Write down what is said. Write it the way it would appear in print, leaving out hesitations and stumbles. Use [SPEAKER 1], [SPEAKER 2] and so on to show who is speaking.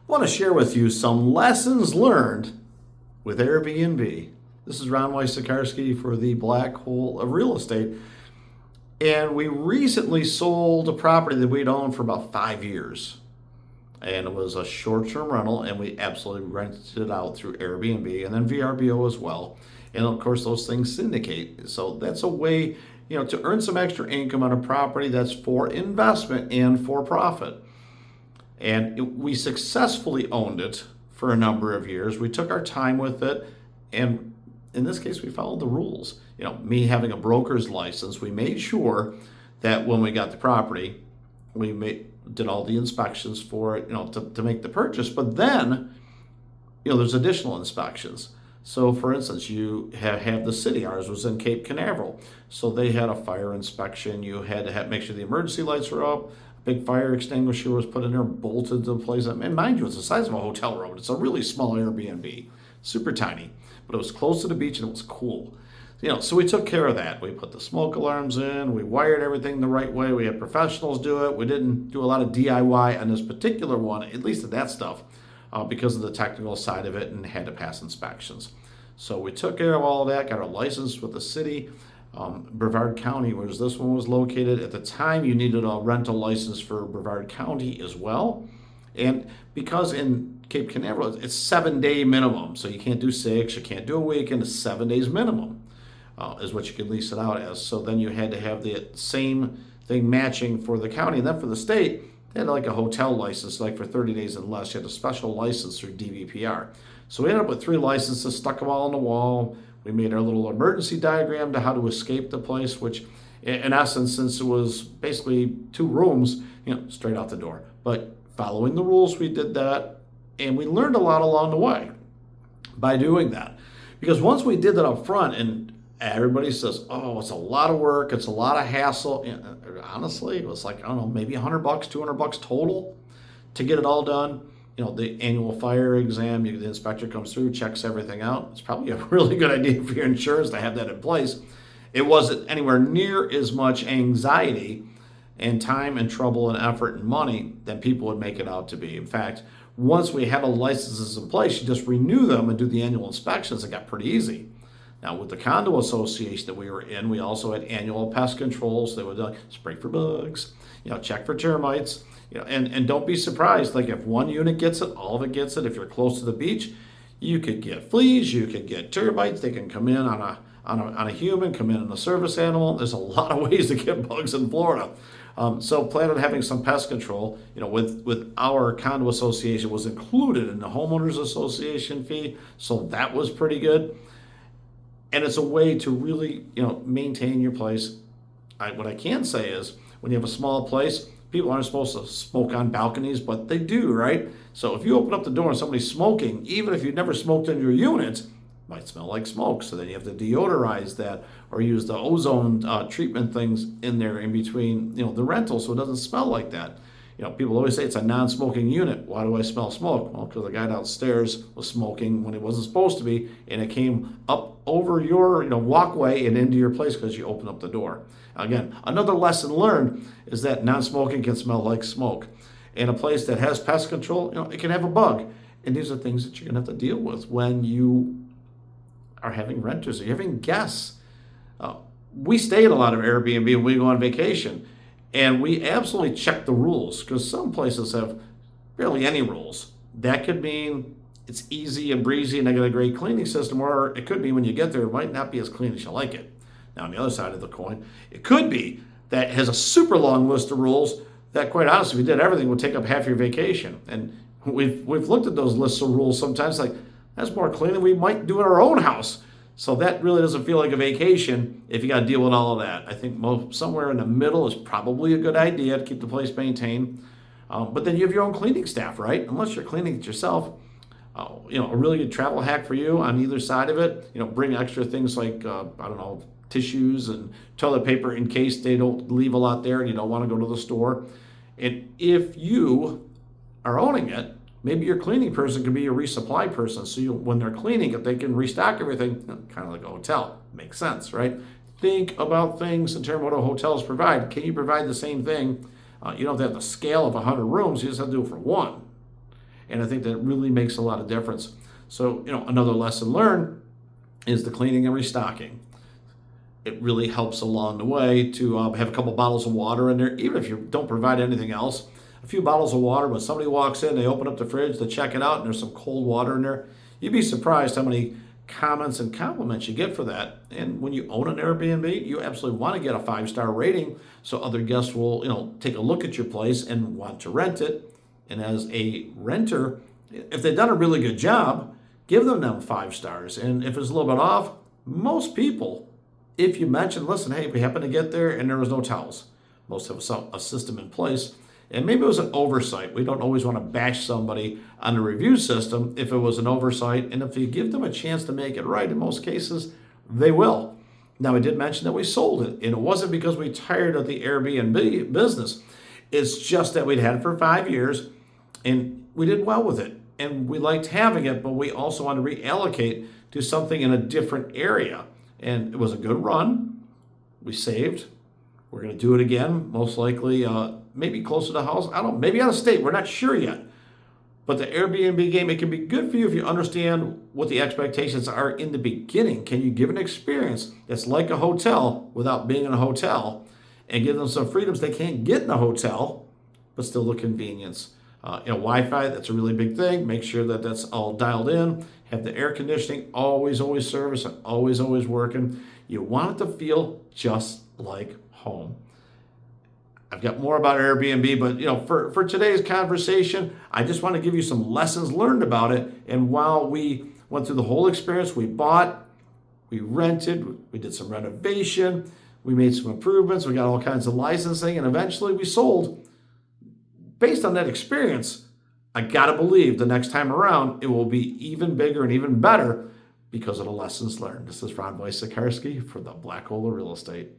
[SPEAKER 1] I want to share with you some lessons learned with Airbnb. This is Ron Wysakarski for the Black Hole of Real Estate. And we recently sold a property that we'd owned for about 5 years. And it was a short-term rental, and we absolutely rented it out through Airbnb and then VRBO as well. And of course, those things syndicate. So that's a way, to earn some extra income on a property that's for investment and for profit. And we successfully owned it for a number of years. We took our time with it, and in this case, we followed the rules. Me having a broker's license, we made sure that when we got the property, did all the inspections for it, to make the purchase. But then, there's additional inspections. So, for instance, you have the city. Ours was in Cape Canaveral, so they had a fire inspection. You had to make sure the emergency lights were up. A big fire extinguisher was put in there, bolted to the place. And mind you, it's the size of a hotel room. It's a really small Airbnb, super tiny, but it was close to the beach and it was cool. So we took care of that. We put the smoke alarms in. We wired everything the right way. We had professionals do it. We didn't do a lot of DIY on this particular one, at least of that stuff, because of the technical side of it, and had to pass inspections. So we took care of all of that, got our license with the city. Brevard County, where this one was located. At the time, you needed a rental license for Brevard County as well. And because in Cape Canaveral, it's 7-day minimum. So you can't do 6, you can't do a weekend, it's 7 days minimum is what you can lease it out as. So then you had to have the same thing matching for the county. And then for the state, they had like a hotel license, like for 30 days and less. You had a special license through DVPR. So we ended up with 3 licenses, stuck them all on the wall. We made our little emergency diagram to how to escape the place, which in essence, since it was basically 2 rooms, straight out the door. But following the rules, we did that, and we learned a lot along the way by doing that. Because once we did that up front, and everybody says, oh, it's a lot of work, it's a lot of hassle. Honestly, it was like, I don't know, maybe $100, $200 total to get it all done. The annual fire exam, the inspector comes through, checks everything out. It's probably a really good idea for your insurance to have that in place. It wasn't anywhere near as much anxiety and time and trouble and effort and money than people would make it out to be. In fact, once we had the licenses in place, you just renew them and do the annual inspections. It got pretty easy. Now, with the condo association that we were in, we also had annual pest controls. They would spray for bugs, check for termites. And don't be surprised, like if one unit gets it, all of it gets it. If you're close to the beach, you could get fleas, you could get termites. They can come in on a human, come in on a service animal. There's a lot of ways to get bugs in Florida. So plan on having some pest control. With our condo association was included in the homeowners association fee, so that was pretty good. And it's a way to really, maintain your place. What I can say is, when you have a small place, people aren't supposed to smoke on balconies, but they do, right? So if you open up the door and somebody's smoking, even if you've never smoked in your unit, it might smell like smoke. So then you have to deodorize that or use the ozone treatment things in there in between, the rental, so it doesn't smell like that. People always say it's a non-smoking unit. Why do I smell smoke? Well, because the guy downstairs was smoking when he wasn't supposed to be, and it came up over your walkway and into your place because you opened up the door. Again, another lesson learned is that non-smoking can smell like smoke. And a place that has pest control, it can have a bug. And these are things that you're going to have to deal with when you are having renters or you're having guests. We stay at a lot of Airbnb when we go on vacation. And we absolutely check the rules, because some places have barely any rules. That could mean it's easy and breezy and they got a great cleaning system, or it could be when you get there, it might not be as clean as you like it. Now, on the other side of the coin, it could be that it has a super long list of rules that, quite honestly, if you did everything, would take up half your vacation. And we've looked at those lists of rules sometimes, like, that's more clean than we might do in our own house. So that really doesn't feel like a vacation if you got to deal with all of that. I think somewhere in the middle is probably a good idea to keep the place maintained. But then you have your own cleaning staff, right? Unless you're cleaning it yourself. A really good travel hack for you on either side of it. Bring extra things like, tissues and toilet paper in case they don't leave a lot there and you don't want to go to the store. And if you are owning it, maybe your cleaning person could be your resupply person. So when they're cleaning, if they can restock everything, kind of like a hotel. Makes sense, right? Think about things in terms of what hotels provide. Can you provide the same thing? You don't have to have the scale of 100 rooms. You just have to do it for one. And I think that really makes a lot of difference. So, another lesson learned is the cleaning and restocking. It really helps along the way to have a couple bottles of water in there, even if you don't provide anything else. A few bottles of water. When somebody walks in, they open up the fridge to check it out, and there's some cold water in there. You'd be surprised how many comments and compliments you get for that. And when you own an Airbnb, you absolutely want to get a 5-star rating so other guests will, take a look at your place and want to rent it. And as a renter, if they've done a really good job, give them 5 stars. And if it's a little bit off, most people, if you mention, listen, hey, we happened to get there and there was no towels. Most have a system in place. And maybe it was an oversight. We don't always want to bash somebody on the review system if it was an oversight. And if you give them a chance to make it right, in most cases, they will. Now, I did mention that we sold it. And it wasn't because we tired of the Airbnb business. It's just that we'd had it for 5 years and we did well with it. And we liked having it, but we also wanted to reallocate to something in a different area. And it was a good run. We saved. We're going to do it again, most likely, maybe closer to the house. I don't know, maybe out of state. We're not sure yet. But the Airbnb game, it can be good for you if you understand what the expectations are in the beginning. Can you give an experience that's like a hotel without being in a hotel and give them some freedoms they can't get in a hotel, but still the convenience? Wi-Fi, that's a really big thing. Make sure that that's all dialed in. Have the air conditioning always service and always working. You want it to feel just like home. I've got more about Airbnb, but for today's conversation, I just want to give you some lessons learned about it. And while we went through the whole experience, we bought, we rented, we did some renovation, we made some improvements, we got all kinds of licensing, and eventually we sold. Based on that experience, I gotta believe the next time around it will be even bigger and even better because of the lessons learned. This is Ron Wojciechowski for the Black Hole of Real Estate.